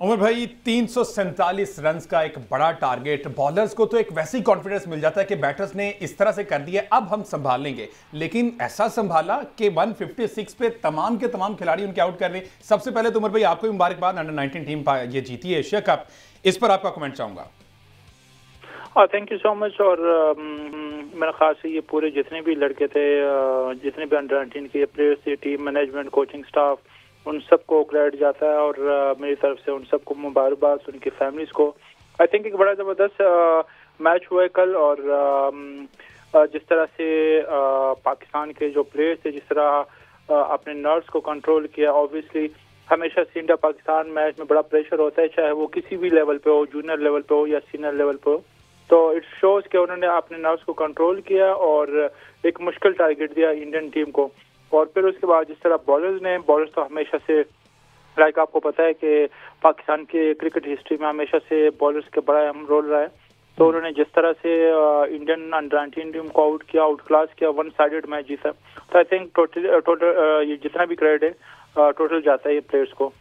उमर भाई 347 रन का एक बड़ा टारगेट, बॉलर्स को तो एक वैसे ही कॉन्फिडेंस मिल जाता है कि बैटर्स ने इस तरह से कर दिया, अब हम संभाल लेंगे। लेकिन ऐसा संभाला कि 156 पे तमाम के तमाम खिलाड़ी उनके आउट कर रहे। सबसे पहले तो उमर भाई आपको भी मुबारकबाद, अंडर 19 टीम ये जीती है एशिया कप। इस पर आपका कमेंट चाहूंगा। Thank you so much. और मेरा ख्याल से ये पूरे जितने भी लड़के थे, जितने भी अंडर 19 के प्लेयर्स थे, टीम मैनेजमेंट, कोचिंग स्टाफ, उन सबको क्रेडिट जाता है। और मेरी तरफ से उन सबको मुबारकबाद, उनकी फैमिलीज को। आई थिंक एक बड़ा ज़बरदस्त मैच हुआ है कल। और जिस तरह से पाकिस्तान के जो प्लेयर्स थे, जिस तरह अपने नर्व्स को कंट्रोल किया। ऑब्वियसली हमेशा से इंडिया पाकिस्तान मैच में बड़ा प्रेशर होता है, चाहे वो किसी भी लेवल पे हो, जूनियर लेवल पे हो या सीनियर लेवल पे हो। तो इट शोज कि उन्होंने अपने नर्व्स को कंट्रोल किया और एक मुश्किल टारगेट दिया इंडियन टीम को। और फिर उसके बाद जिस तरह बॉलर्स तो हमेशा से, लाइक आपको पता है कि पाकिस्तान की क्रिकेट हिस्ट्री में हमेशा से बॉलर्स के बड़ा अहम रोल रहा है। तो उन्होंने जिस तरह से इंडियन अंडर 19 टीम को आउट किया, आउट क्लास किया, वन साइडेड मैच जीता। तो आई थिंक टोटल ये जितना भी क्रेडिट है टोटल जाता है ये प्लेयर्स को।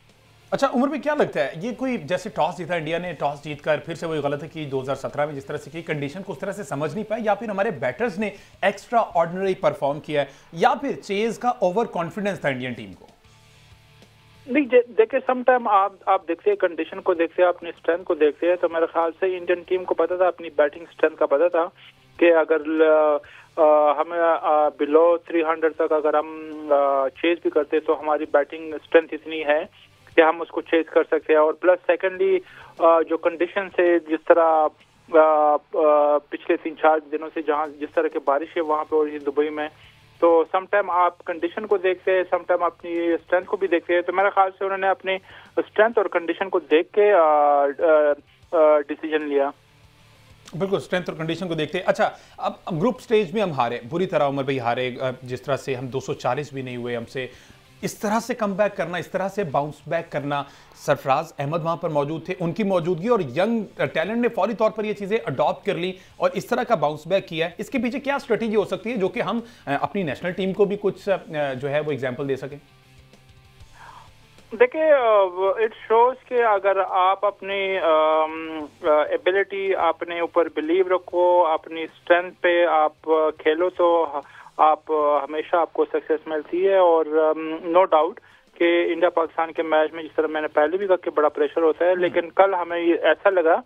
अच्छा उमर भाई, क्या लगता है ये कोई जैसे टॉस जीता, इंडिया ने टॉस जीतकर फिर से वही गलत है कि 2017 में जिस तरह से की कंडीशन को उस तरह से समझ नहीं पाए, या फिर हमारे बैटर्स ने एक्स्ट्रा ऑर्डिनरी परफॉर्म किया है, या फिर चेज का ओवर कॉन्फिडेंस था इंडियन टीम को? नहीं, देखिए समटाइम आप देखते हैं, कंडीशन को देखते हैं, अपनी स्ट्रेंथ को देखते हैं। तो मेरे ख्याल से इंडियन टीम को पता था, अपनी बैटिंग स्ट्रेंथ का पता था कि अगर हमें बिलो 300 तक अगर हम चेज भी करते तो हमारी बैटिंग स्ट्रेंथ इतनी है कि हम उसको चेज कर सकते हैं। और प्लस सेकेंडली जो कंडीशन से, जिस तरह पिछले 3-4 दिनों से जहाँ जिस तरह की बारिश है वहाँ पे हो रही है दुबई में, तो समटाइम आप कंडीशन को देखते हैं, समटाइम अपनी स्ट्रेंथ को भी देखते हैं। तो मेरा ख्याल से उन्होंने अपनी स्ट्रेंथ और कंडीशन को देख के डिसीजन लिया। बिल्कुल, स्ट्रेंथ और कंडीशन को देखते हैं। अच्छा, अब ग्रुप स्टेज में हम हारे बुरी तरह, उमर भाई हारे। जिस तरह से हम 240 भी नहीं हुए हमसे, इस तरह से कम बैक करना, इस तरह से बाउंस बैक करना। सरफराज अहमद वहां पर मौजूद थे, उनकी मौजूदगी और यंग टैलेंट ने फौरी तौर पर ये चीजें अडॉप्ट कर ली और इस तरह का बाउंस बैक किया है। इसके पीछे क्या स्ट्रेटेजी हो सकती है जो कि हम अपनी नेशनल टीम को भी कुछ जो है वो एग्जाम्पल दे सकें? देखिए, इट शोज कि अगर आप अपनी एबिलिटी, अपने ऊपर बिलीव रखो, अपनी स्ट्रेंथ पे आप खेलो, तो आप हमेशा आपको सक्सेस मिलती है। और नो डाउट कि इंडिया पाकिस्तान के मैच में, जिस तरह मैंने पहले भी कहा कि बड़ा प्रेशर होता है, लेकिन कल हमें ऐसा लगा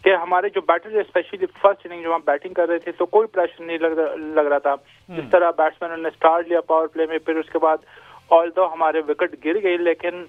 कि हमारे जो बैटर, स्पेशली फर्स्ट इनिंग जो हम बैटिंग कर रहे थे, तो कोई प्रेशर नहीं लग रहा था। जिस तरह बैट्समैनों ने स्टार्ट लिया पावर प्ले में, फिर उसके बाद ऑल्दो हमारे विकेट गिर गई, लेकिन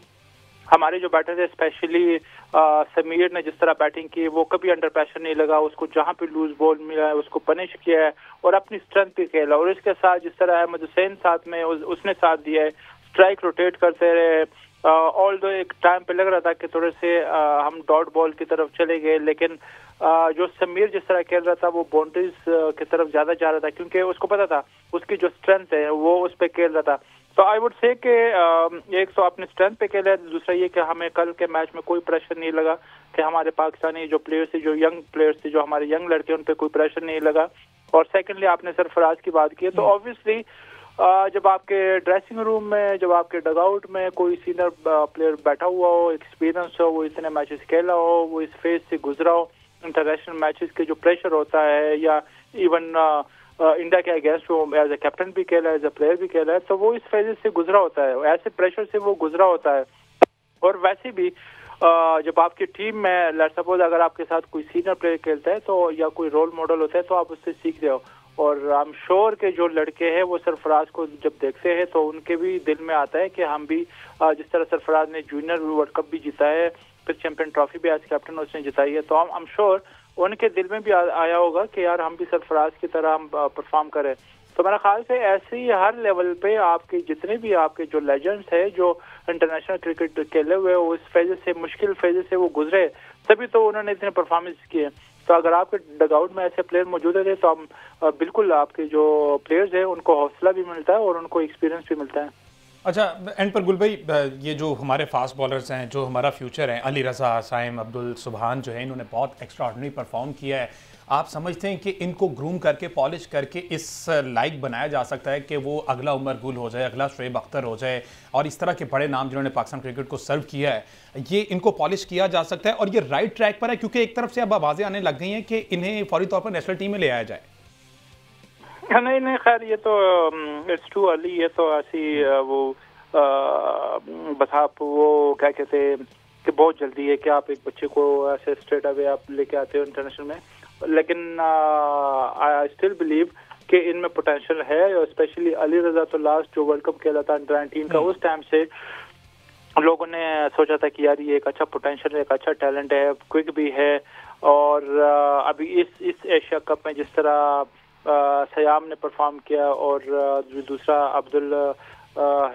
हमारे जो बैटर थे, स्पेशली समीर ने जिस तरह बैटिंग की, वो कभी अंडर प्रेशर नहीं लगा। उसको जहां पे लूज बॉल मिला है उसको पनिश किया है और अपनी स्ट्रेंथ पे खेला। और इसके साथ जिस तरह अहमद हुसैन साथ में उसने साथ दिया है, स्ट्राइक रोटेट करते रहे। ऑल्दो एक टाइम पे लग रहा था कि थोड़े से हम डॉट बॉल की तरफ चले गए, लेकिन जो समीर जिस तरह खेल रहा था वो बाउंड्रीज की तरफ ज्यादा जा रहा था, क्योंकि उसको पता था उसकी जो स्ट्रेंथ है वो उस पर खेल रहा था। तो आई वुड से कि एक तो अपने स्ट्रेंथ पे खेला है, दूसरा ये कि हमें कल के मैच में कोई प्रेशर नहीं लगा कि हमारे पाकिस्तानी जो प्लेयर्स थे, जो यंग प्लेयर्स थे, जो हमारे यंग लड़के, उन पे कोई प्रेशर नहीं लगा। और सेकेंडली आपने सरफराज की बात की है, तो ऑब्वियसली जब आपके ड्रेसिंग रूम में, जब आपके डगआउट में कोई सीनियर प्लेयर बैठा हुआ हो, एक्सपीरियंस हो, वो इतने मैचेस खेला हो, वो इस फेज से गुजरा हो, इंटरनेशनल मैचेस के जो प्रेशर होता है, या इवन इंडिया के अगेंस्ट वो एज ए कैप्टन भी खेला है, एज ए प्लेयर भी खेला है, तो वो इस फेज से गुजरा होता है, ऐसे प्रेशर से वो गुजरा होता है। और वैसे भी जब आपकी टीम में, लेट्स सपोज अगर आपके साथ कोई सीनियर प्लेयर खेलता है, तो या कोई रोल मॉडल होता है, तो आप उससे सीखते हो। और आई एम श्योर के जो लड़के हैं वो सरफराज को जब देखते हैं तो उनके भी दिल में आता है कि हम भी, जिस तरह सरफराज ने जूनियर वर्ल्ड कप भी जीता है, फिर चैंपियन ट्रॉफी भी एज कैप्टन उसने जिताई है, तो आई एम श्योर उनके दिल में भी आया होगा कि यार हम भी सरफराज की तरह हम परफॉर्म करें। तो मेरा ख्याल से ऐसे ही हर लेवल पे आपके जितने भी आपके जो लेजेंड्स है, जो इंटरनेशनल क्रिकेट खेले हुए, उस फेज से, मुश्किल फेज से वो गुजरे, तभी तो उन्होंने इतने परफॉर्मेंस किए। तो अगर आपके डगआउट में ऐसे प्लेयर मौजूद है तो हम बिल्कुल आपके जो प्लेयर्स हैं उनको हौसला भी मिलता है और उनको एक्सपीरियंस भी मिलता है। अच्छा, एंड पर गुल भाई, ये जो हमारे फास्ट बॉलर्स हैं, जो हमारा फ्यूचर है, अली रज़ा, साइम, अब्दुल सुबहान जो है, इन्होंने बहुत एक्स्ट्राऑर्डिनरी परफॉर्म किया है। आप समझते हैं कि इनको ग्रूम करके, पॉलिश करके इस लायक बनाया जा सकता है कि वो अगला उमर गुल हो जाए, अगला शोएब अख्तर हो जाए, और इस तरह के बड़े नाम जिन्होंने पाकिस्तान क्रिकेट को सर्व किया है, ये इनको पॉलिश किया जा सकता है और ये राइट ट्रैक पर है? क्योंकि एक तरफ से अब आवाज़ें आने लग गई हैं कि इन्हें फौरी तौर पर नेशनल टीम में ले आया जाए। नहीं नहीं, खैर ये तो इट्स टू अर्ली। ये तो ऐसी वो बता, वो क्या कहते हैं कि बहुत जल्दी है कि आप एक बच्चे को ऐसे स्ट्रेट अवे आप लेके आते हो इंटरनेशनल में। लेकिन आई स्टिल बिलीव कि इनमें पोटेंशियल है, और स्पेशली अली रजा तो लास्ट जो वर्ल्ड कप खेला था अंडर 19 का, उस टाइम से लोगों ने सोचा था कि यार ये एक अच्छा पोटेंशियल है, एक अच्छा टैलेंट है, क्विक भी है। और अभी इस एशिया कप में जिस तरह सयाम ने परफॉर्म किया, और जो दूसरा अब्दुल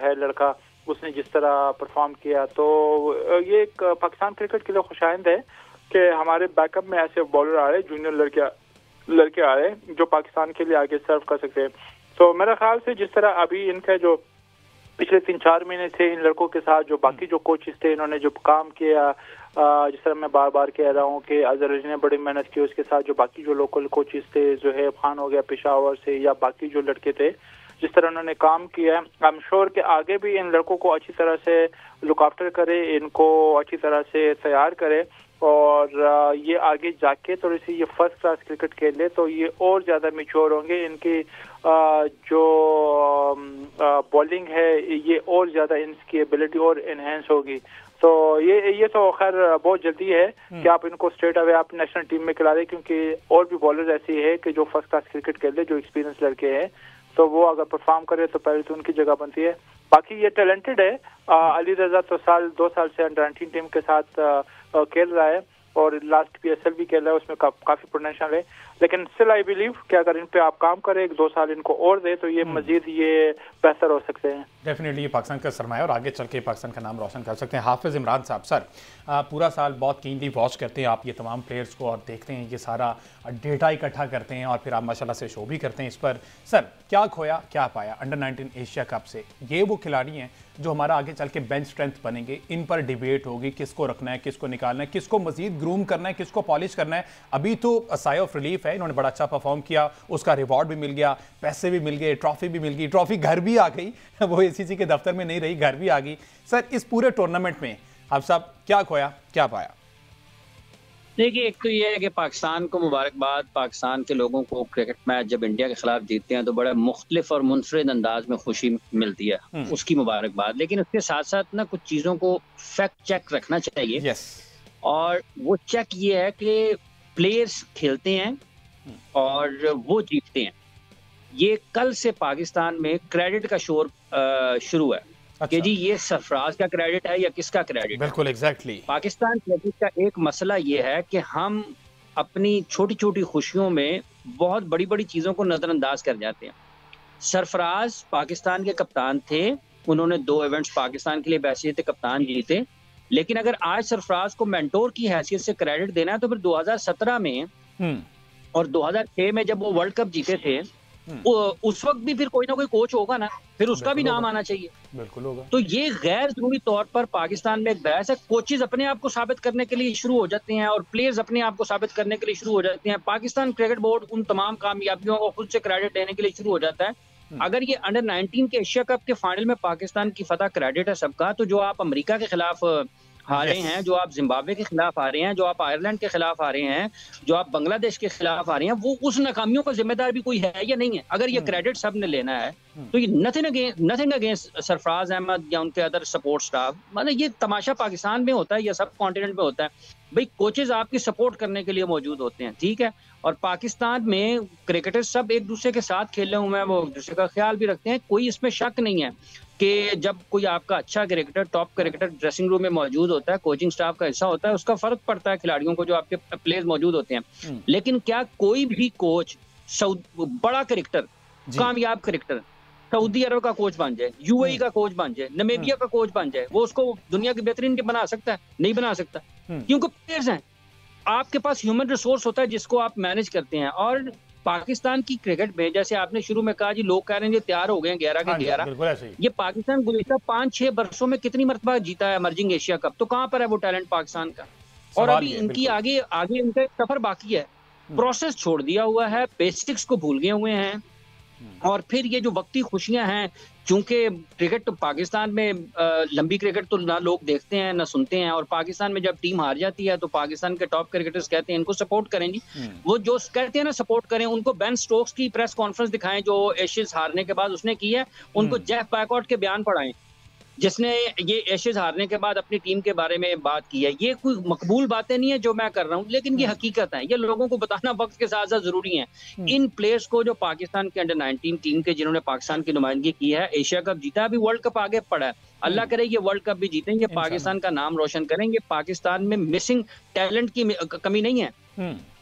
है लड़का, उसने जिस तरह परफॉर्म किया, तो ये एक पाकिस्तान क्रिकेट के लिए खुशाइंद है कि हमारे बैकअप में ऐसे बॉलर आ रहे, जूनियर लड़के आ रहे हैं जो पाकिस्तान के लिए आगे सर्व कर सकते हैं। तो मेरा ख्याल से जिस तरह अभी इनका जो पिछले 3-4 महीने से इन लड़कों के साथ जो बाकी जो कोचेस थे, इन्होंने जो काम किया, जिस तरह मैं बार बार कह रहा हूँ कि अजहर ने बड़ी मेहनत की, उसके साथ जो बाकी जो लोकल कोचेस थे, ज़ुहैब खान हो गया पेशावर से, या बाकी जो लड़के थे, जिस तरह उन्होंने काम किया, आई एम श्योर कि आगे भी इन लड़कों को अच्छी तरह से लुक आफ्टर करे, इनको अच्छी तरह से तैयार करे, और ये आगे जाके थोड़ी सी ये फर्स्ट क्लास क्रिकेट खेल ले तो ये और ज़्यादा मैच्योर होंगे। इनकी जो बॉलिंग है, ये और ज़्यादा इनकी एबिलिटी और इनहेंस होगी। तो ये तो खैर बहुत जल्दी है कि आप इनको स्ट्रेट अवे आप नेशनल टीम में खिला दें, क्योंकि और भी बॉलर्स ऐसी है कि जो फर्स्ट क्लास क्रिकेट खेल ले, जो एक्सपीरियंस लड़के हैं, तो वो अगर परफॉर्म करे तो पहले तो उनकी जगह बनती है। बाकी ये टैलेंटेड है। अली रजा तो 2 साल से अंडर 19 टीम के साथ खेल रहा है, और लास्ट PSL भी खेल रहा है, उसमें काफी पोटेंशियल है। लेकिन स्टिल आई बिलीव कि अगर इन पे आप काम करें, 1-2 साल इनको और दे, तो ये मजीद ये बेहतर हो सकते हैं। डेफिनेटली ये पाकिस्तान का सरमाया और आगे चल के पाकिस्तान का नाम रोशन कर सकते हैं। हाफिज इमरान साहब, सर पूरा साल बहुत कीनली वॉच करते हैं आप ये तमाम प्लेयर्स को, और देखते हैं ये सारा डेटा इकट्ठा करते हैं, और फिर आप माशाल्लाह से शो भी करते हैं इस पर। सर, क्या खोया क्या पाया अंडर 19 एशिया कप से? ये वो खिलाड़ी हैं जो हमारा आगे चल के बेंच स्ट्रेंथ बनेंगे, इन पर डिबेट होगी, किसको रखना है, किसको निकालना है, किसको मजीद ग्रूम करना है, किसको पॉलिश करना है। अभी तो साई ऑफ रिलीफ है, इन्होंने बड़ा अच्छा परफॉर्म किया, उसका रिवॉर्ड भी मिल गया, पैसे भी मिल गए, ट्रॉफी भी मिल गई, ट्रॉफी घर भी आ गई, वो ACC के दफ्तर में नहीं रही, घर भी आ गई। सर, इस पूरे टूर्नामेंट में आप सब क्या खोया क्या पाया? देखिए, एक तो ये है कि पाकिस्तान को मुबारकबाद, पाकिस्तान के लोगों को क्रिकेट मैच जब इंडिया के खिलाफ जीतते हैं तो बड़ा मुख्तलिफ और मुनफरिद अंदाज में खुशी मिलती है, उसकी मुबारकबाद। लेकिन उसके साथ साथ ना कुछ चीज़ों को फैक्ट चेक रखना चाहिए। और वो चेक ये है कि प्लेयर्स खेलते हैं और वो जीतते हैं। ये कल से पाकिस्तान में क्रेडिट का शोर शुरू है। अच्छा। कि जी ये सरफराज का क्रेडिट है या किसका क्रेडिट? बिल्कुल एग्जैक्टली। पाकिस्तान क्रिकेट का एक मसला ये है कि हम अपनी छोटी छोटी खुशियों में बहुत बड़ी बड़ी चीजों को नजरअंदाज कर जाते हैं। सरफराज पाकिस्तान के कप्तान थे, उन्होंने 2 इवेंट्स पाकिस्तान के लिए बैसीयत कप्तान जीते। लेकिन अगर आज सरफराज को मेंटोर की हैसियत से क्रेडिट देना है तो फिर 2017 में और 2006 में जब वो वर्ल्ड कप जीते थे, उस वक्त भी फिर कोई ना कोई कोच होगा ना, फिर उसका भी नाम आना चाहिए। बिल्कुल होगा। तो ये गैर जरूरी तौर पर पाकिस्तान में एक बहस है। कोचेज अपने आप को साबित करने के लिए शुरू हो जाते हैं और प्लेयर्स अपने आप को साबित करने के लिए शुरू हो जाते हैं। पाकिस्तान क्रिकेट बोर्ड उन तमाम कामयाबियों को खुद से क्रेडिट देने के लिए शुरू हो जाता है। अगर ये अंडर 19 के एशिया कप के फाइनल में पाकिस्तान की फतह क्रेडिट है सबका, तो जो आप अमेरिका के खिलाफ हारे हैं, जो आप जिम्बाब्वे के खिलाफ हारे हैं, जो आप आयरलैंड के खिलाफ हारे हैं, जो आप बांग्लादेश के खिलाफ हारे हैं, वो उस नाकामियों का जिम्मेदार भी कोई है या नहीं है? अगर ये क्रेडिट सब ने लेना है तो ये नथिंग अगेंस्ट सरफराज अहमद या उनके अदर सपोर्ट स्टाफ, मतलब ये तमाशा पाकिस्तान में होता है या सब कॉन्टिनेंट में होता है। भाई कोचेज आपकी सपोर्ट करने के लिए मौजूद होते हैं, ठीक है। और पाकिस्तान में क्रिकेटर्स सब एक दूसरे के साथ खेले हुए हैं, वो एक दूसरे का ख्याल भी रखते हैं। कोई इसमें शक नहीं है कि जब कोई आपका अच्छा cricketer, top cricketer dressing room में मौजूद होता है, कोचिंग स्टाफ का हिस्सा होता है, उसका फर्क पड़ता है खिलाड़ियों को जो आपके प्लेयर्स मौजूद होते हैं। लेकिन क्या कोई भी कोच बड़ा क्रिकेटर, कामयाब क्रिकेटर सऊदी अरब का कोच बन जाए, UAE का कोच बन जाए, नमीबिया का कोच बन जाए, वो उसको दुनिया की बेहतरीन बना सकता है? नहीं बना सकता, क्योंकि प्लेयर्स हैं। आपके पास ह्यूमन रिसोर्स होता है जिसको आप मैनेज करते हैं। और पाकिस्तान की क्रिकेट में, जैसे आपने शुरू में कहा जी, लोग कह रहे हैं ये तैयार हो गए हैं 11 के 11, ये पाकिस्तान गुज़िश्ता 5-6 वर्षों में कितनी मरतबा जीता है इमर्जिंग एशिया कप, तो कहाँ पर है वो टैलेंट पाकिस्तान का? और अभी इनकी आगे आगे इनका सफर बाकी है, प्रोसेस छोड़ दिया हुआ है, बेसिक्स को भूल गए हुए हैं। और फिर ये जो वक्ती खुशियां हैं, चूंकि क्रिकेट तो पाकिस्तान में लंबी क्रिकेट तो ना लोग देखते हैं ना सुनते हैं, और पाकिस्तान में जब टीम हार जाती है तो पाकिस्तान के टॉप क्रिकेटर्स कहते हैं इनको सपोर्ट करें जी, वो जो कहते हैं ना सपोर्ट करें, उनको बेन स्टोक्स की प्रेस कॉन्फ्रेंस दिखाएं जो एशेज हारने के बाद उसने की है, उनको जेफ बैकआउट के बयान पढ़ाएं जिसने ये एशेज हारने के बाद अपनी टीम के बारे में बात की है। ये कोई मकबूल बातें नहीं है जो मैं कर रहा हूँ, लेकिन ये हकीकत है, ये लोगों को बताना वक्त के साथ साथ जरूरी है। इन प्लेयर्स को जो पाकिस्तान के अंडर 19 टीम के जिन्होंने पाकिस्तान की नुमाइंदगी की है, एशिया कप जीता, अभी वर्ल्ड कप आगे पड़ा है, अल्लाह करे ये वर्ल्ड कप भी जीतेंगे, पाकिस्तान का नाम रोशन करेंगे। पाकिस्तान में मिसिंग टैलेंट की कमी नहीं है।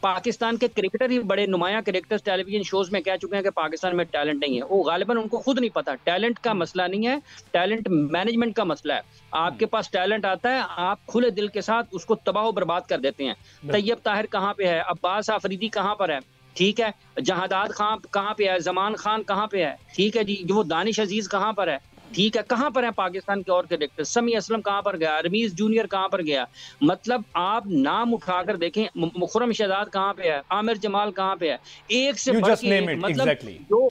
पाकिस्तान के क्रिकेटर ही बड़े नुमाया क्रिकेटर्स टेलीविजन शोज में कह चुके हैं कि पाकिस्तान में टैलेंट नहीं है। वो गालिबन उनको खुद नहीं पता, टैलेंट का मसला नहीं है, टैलेंट मैनेजमेंट का मसला है। आपके पास टैलेंट आता है, आप खुले दिल के साथ उसको तबाह बर्बाद कर देते हैं। तैयब ताहिर कहाँ पे है, अब्बास आफरीदी कहाँ पर है, ठीक है, जहादाद खान कहाँ पे है, जमान खान कहाँ पे है, ठीक है जी, जो वो दानिश अजीज कहाँ पर है, ठीक है, कहाँ पर है पाकिस्तान के और क्रिकेटर, समी असलम कहाँ पर गया, रमीज जूनियर कहाँ पर गया, मतलब आप नाम उठाकर देखें, मुखरम शहजाद कहाँ पे है, आमिर जमाल कहाँ पे है, एक से बढ़ के मतलब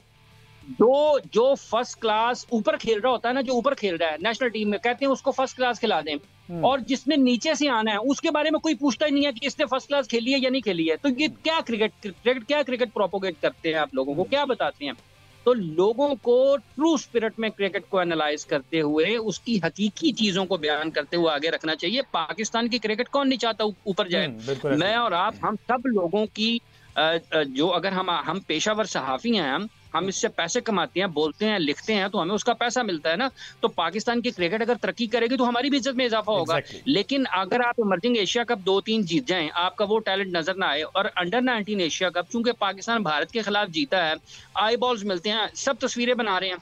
जो फर्स्ट क्लास ऊपर खेल रहा होता है ना, जो ऊपर खेल रहा है नेशनल टीम में, कहते हैं उसको फर्स्ट क्लास खिला दें, और जिसने नीचे से आना है उसके बारे में कोई पूछता ही नहीं है कि इसने फर्स्ट क्लास खेली है या नहीं खेली है। तो ये क्या क्रिकेट प्रोपोगेट करते हैं, आप लोगों को क्या बताते हैं? तो लोगों को ट्रू स्पिरिट में क्रिकेट को एनालाइज करते हुए उसकी हकीकी चीजों को बयान करते हुए आगे रखना चाहिए। पाकिस्तान की क्रिकेट कौन नहीं चाहता ऊपर जाए? मैं और आप, हम सब लोगों की जो, अगर हम पेशावर सहाफी हैं, हम इससे पैसे कमाते हैं, बोलते हैं, लिखते हैं, तो हमें उसका पैसा मिलता है ना। तो पाकिस्तान की क्रिकेट अगर तरक्की करेगी तो हमारी भी इज्जत में इजाफा होगा। लेकिन अगर आप इमर्जिंग एशिया कप 2-3 जीत जाएं, आपका वो टैलेंट नजर ना आए, और अंडर 19 एशिया कप चूंकि पाकिस्तान भारत के खिलाफ जीता है, आई बॉल्स मिलते हैं, सब तस्वीरें बना रहे हैं,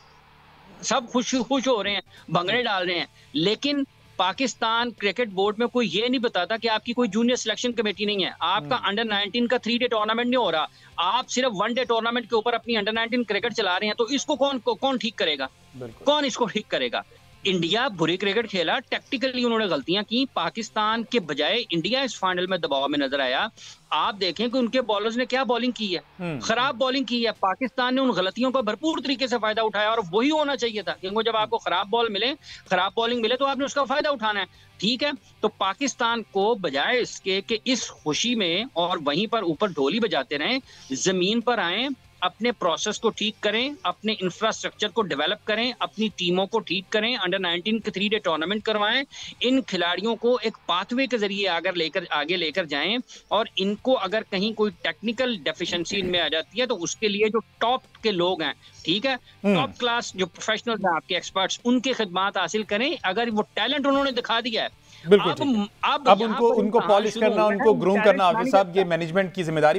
सब खुश हो रहे हैं, भंगड़े डाल रहे हैं, लेकिन पाकिस्तान क्रिकेट बोर्ड में कोई ये नहीं बताता कि आपकी कोई जूनियर सिलेक्शन कमेटी नहीं है, आपका अंडर 19 का 3 डे टूर्नामेंट नहीं हो रहा, आप सिर्फ 1 डे टूर्नामेंट के ऊपर अपनी अंडर 19 क्रिकेट चला रहे हैं। तो इसको कौन ठीक करेगा? कौन इसको ठीक करेगा? इंडिया बुरी क्रिकेट खेला, टैक्टिकली उन्होंने गलतियां की, पाकिस्तान के बजाय इंडिया इस फाइनल में दबाव में नजर आया। आप देखें कि उनके बॉलर्स ने क्या बॉलिंग की है, खराब बॉलिंग की है। पाकिस्तान ने उन गलतियों का भरपूर तरीके से फायदा उठाया, और वही होना चाहिए था, क्योंकि जब आपको खराब बॉलिंग मिले तो आपने उसका फायदा उठाना है, ठीक है। तो पाकिस्तान को बजाय इसके कि इस खुशी में और वहीं पर ऊपर ढोली बजाते रहें, जमीन पर आए, अपने प्रोसेस को ठीक करें, अपने इंफ्रास्ट्रक्चर को डेवलप करें, अपनी टीमों को ठीक करें, अंडर 19 के 3 डे टूर्नामेंट करवाएं, इन खिलाड़ियों को एक पाथवे के जरिए आगे लेकर जाएं, और इनको अगर कहीं कोई टेक्निकल डेफिशिएंसी इनमें आ जाती है तो उसके लिए जो टॉप के लोग हैं, ठीक है, टॉप क्लास जो प्रोफेशनल्स हैं, आपके एक्सपर्ट्स, उनकी खिदमत हासिल करें। अगर वो टैलेंट उन्होंने दिखा दिया है, बिल्कुल अब उनको पॉलिश करना, उनको ग्रूम करना, हाफिज साहब, ये मैनेजमेंट की जिम्मेदारी